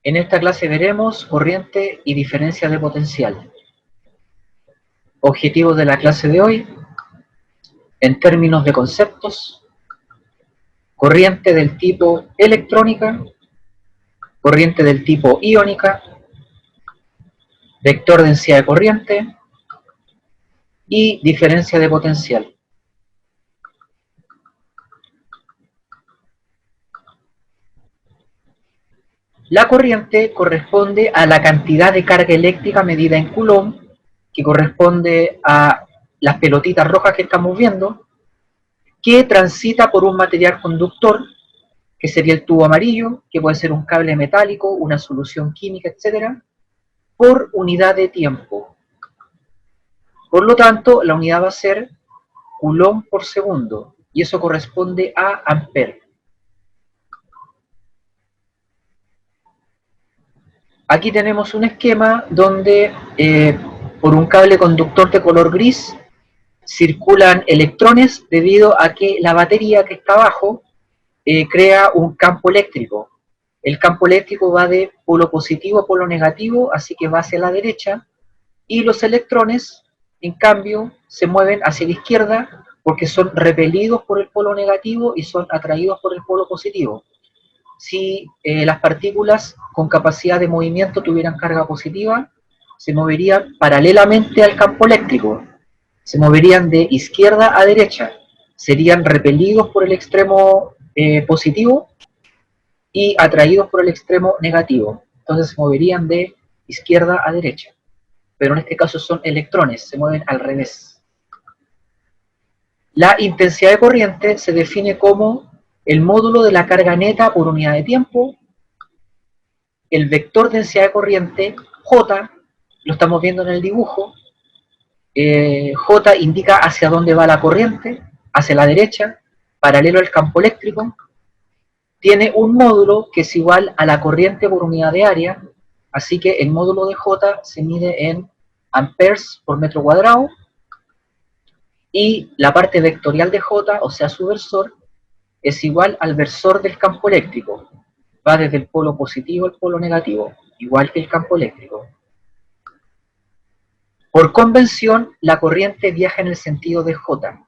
En esta clase veremos corriente y diferencia de potencial. Objetivos de la clase de hoy, en términos de conceptos: corriente del tipo electrónica, corriente del tipo iónica, vector densidad de corriente y diferencia de potencial. La corriente corresponde a la cantidad de carga eléctrica medida en Coulomb, que corresponde a las pelotitas rojas que estamos viendo, que transita por un material conductor, que sería el tubo amarillo, que puede ser un cable metálico, una solución química, etc., por unidad de tiempo. Por lo tanto, la unidad va a ser Coulomb por segundo, y eso corresponde a ampere. Aquí tenemos un esquema donde por un cable conductor de color gris circulan electrones debido a que la batería que está abajo crea un campo eléctrico. El campo eléctrico va de polo positivo a polo negativo, así que va hacia la derecha, y los electrones, en cambio, se mueven hacia la izquierda porque son repelidos por el polo negativo y son atraídos por el polo positivo. Si las partículas con capacidad de movimiento tuvieran carga positiva, se moverían paralelamente al campo eléctrico, se moverían de izquierda a derecha, serían repelidos por el extremo positivo y atraídos por el extremo negativo, entonces se moverían de izquierda a derecha, pero en este caso son electrones, se mueven al revés. La intensidad de corriente se define como el módulo de la carga neta por unidad de tiempo. El vector densidad de corriente, J, lo estamos viendo en el dibujo. J indica hacia dónde va la corriente, hacia la derecha, paralelo al campo eléctrico. Tiene un módulo que es igual a la corriente por unidad de área, así que el módulo de J se mide en amperes por metro cuadrado, y la parte vectorial de J, o sea su versor, es igual al versor del campo eléctrico. Va desde el polo positivo al polo negativo, igual que el campo eléctrico. Por convención, la corriente viaja en el sentido de J.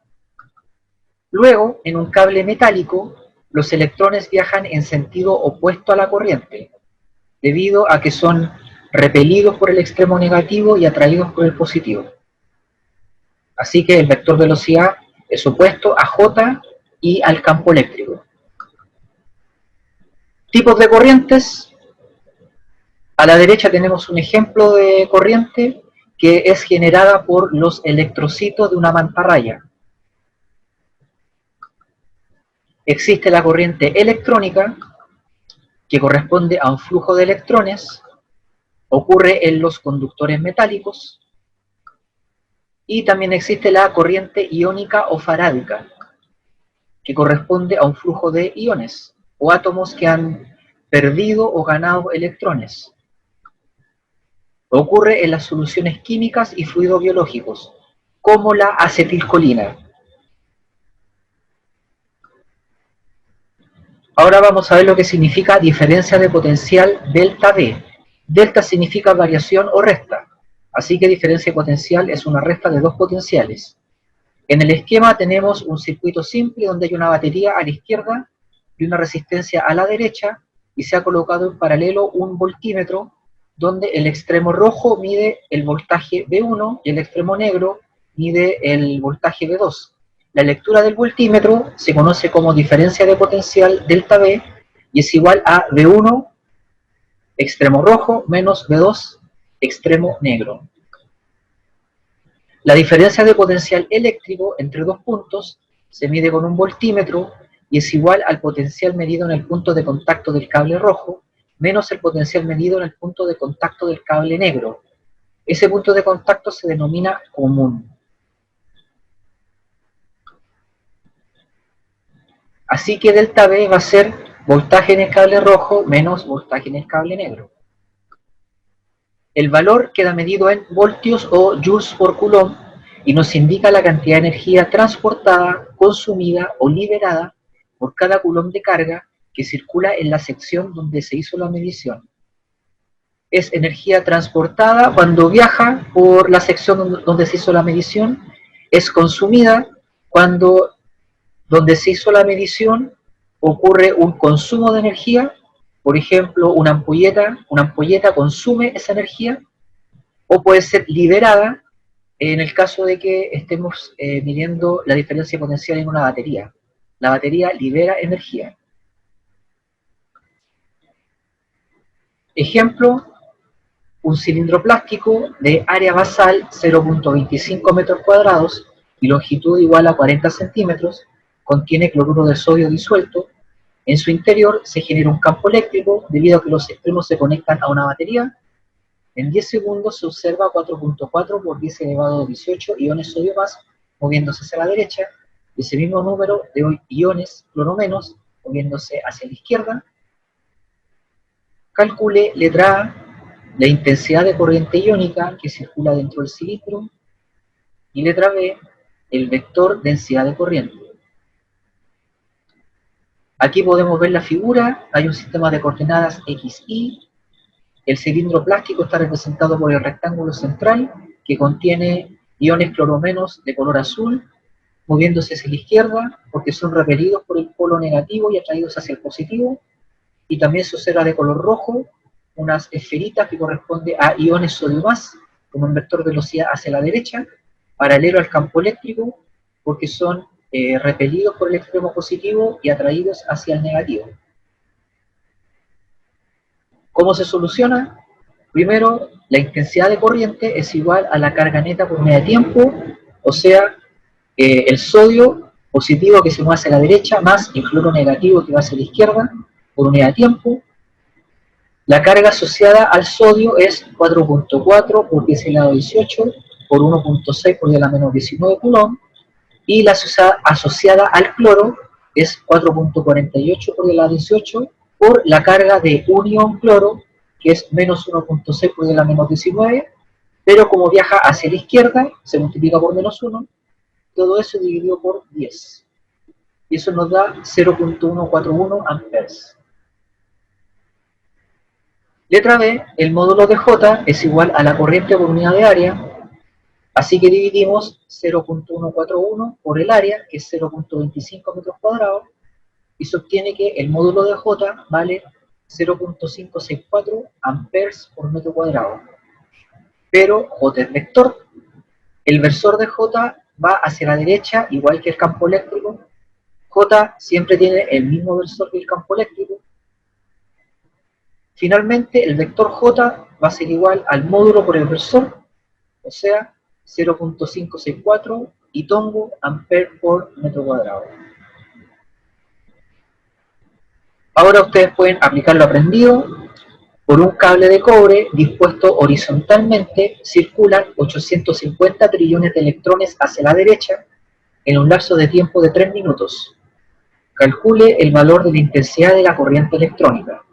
Luego, en un cable metálico, los electrones viajan en sentido opuesto a la corriente, debido a que son repelidos por el extremo negativo y atraídos por el positivo. Así que el vector velocidad es opuesto a J y al campo eléctrico. Tipos de corrientes. A la derecha tenemos un ejemplo de corriente que es generada por los electrocitos de una mantarraya. Existe la corriente electrónica, que corresponde a un flujo de electrones, ocurre en los conductores metálicos, y también existe la corriente iónica o farádica, que corresponde a un flujo de iones o átomos que han perdido o ganado electrones. Ocurre en las soluciones químicas y fluidos biológicos, como la acetilcolina. Ahora vamos a ver lo que significa diferencia de potencial delta V. Delta significa variación o resta, así que diferencia de potencial es una resta de dos potenciales. En el esquema tenemos un circuito simple donde hay una batería a la izquierda y una resistencia a la derecha, y se ha colocado en paralelo un voltímetro donde el extremo rojo mide el voltaje V1 y el extremo negro mide el voltaje V2. La lectura del voltímetro se conoce como diferencia de potencial delta V y es igual a V1 extremo rojo menos V2 extremo negro. La diferencia de potencial eléctrico entre dos puntos se mide con un voltímetro y es igual al potencial medido en el punto de contacto del cable rojo menos el potencial medido en el punto de contacto del cable negro. Ese punto de contacto se denomina común. Así que delta V va a ser voltaje en el cable rojo menos voltaje en el cable negro. El valor queda medido en voltios o joules por coulomb y nos indica la cantidad de energía transportada, consumida o liberada por cada coulomb de carga que circula en la sección donde se hizo la medición. es energía transportada cuando viaja por la sección donde se hizo la medición, es consumida cuando donde se hizo la medición ocurre un consumo de energía, por ejemplo, una ampolleta consume esa energía, o puede ser liberada en el caso de que estemos midiendo la diferencia potencial en una batería. La batería libera energía. Ejemplo, un cilindro plástico de área basal 0.25 metros cuadrados y longitud igual a 40 centímetros, contiene cloruro de sodio disuelto. En su interior se genera un campo eléctrico debido a que los extremos se conectan a una batería. En 10 segundos se observa 4.4 por 10 elevado a 18 iones sodio más moviéndose hacia la derecha, y ese mismo número de iones cloro menos moviéndose hacia la izquierda. Calcule letra A la intensidad de corriente iónica que circula dentro del cilindro, y letra B el vector densidad de corriente. Aquí podemos ver la figura, hay un sistema de coordenadas x, y. El cilindro plástico está representado por el rectángulo central, que contiene iones cloromenos de color azul, moviéndose hacia la izquierda, porque son repelidos por el polo negativo y atraídos hacia el positivo, y también se observa de color rojo, unas esferitas que corresponden a iones sodio más, con un vector de velocidad hacia la derecha, paralelo al campo eléctrico, porque son repelidos por el extremo positivo y atraídos hacia el negativo. ¿Cómo se soluciona? Primero, la intensidad de corriente es igual a la carga neta por unidad de tiempo, o sea, el sodio positivo que se mueve hacia la derecha más el cloro negativo que va hacia la izquierda por unidad de tiempo. La carga asociada al sodio es 4.4 por 10 elevado a 18 por 1.6 por 10 a la menos 19 coulomb, y la asociada al cloro es 4.48 por 10 a la 18 por la carga de un ion cloro, que es menos 1.6 por 10 a la menos 19, pero como viaja hacia la izquierda, se multiplica por menos 1, todo eso dividido por 10. Y eso nos da 0.141 amperes. Letra B, el módulo de J es igual a la corriente por unidad de área, así que dividimos 0.141 por el área, que es 0.25 metros cuadrados, y se obtiene que el módulo de J vale 0.564 amperes por metro cuadrado. Pero J es vector, el versor de J va hacia la derecha, igual que el campo eléctrico. J siempre tiene el mismo versor que el campo eléctrico. Finalmente, el vector J va a ser igual al módulo por el versor, o sea, 0.564 y tongo amperes por metro cuadrado. Ahora ustedes pueden aplicar lo aprendido. Por un cable de cobre dispuesto horizontalmente circulan 850 trillones de electrones hacia la derecha en un lapso de tiempo de 3 minutos. Calcule el valor de la intensidad de la corriente electrónica.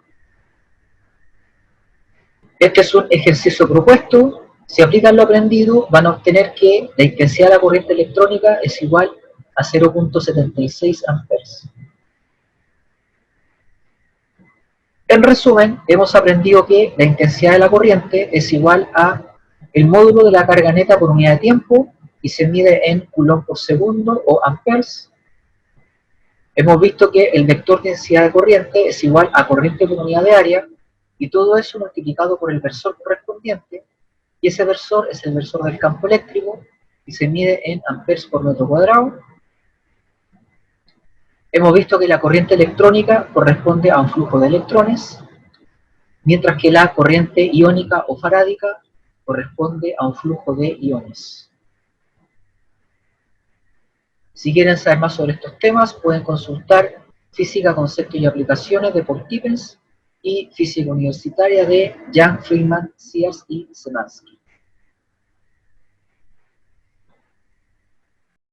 Este es un ejercicio propuesto. Si aplican lo aprendido, van a obtener que la intensidad de la corriente electrónica es igual a 0.76 amperes. En resumen, hemos aprendido que la intensidad de la corriente es igual a el módulo de la carga neta por unidad de tiempo y se mide en coulomb por segundo o amperes. Hemos visto que el vector densidad de corriente es igual a corriente por unidad de área, y todo eso multiplicado por el versor correspondiente, y ese versor es el versor del campo eléctrico y se mide en amperes por metro cuadrado. Hemos visto que la corriente electrónica corresponde a un flujo de electrones, mientras que la corriente iónica o farádica corresponde a un flujo de iones. Si quieren saber más sobre estos temas, pueden consultar Física, Conceptos y Aplicaciones de Paul Tippens y Física Universitaria de Jan Freeman, Sears y Szymanski.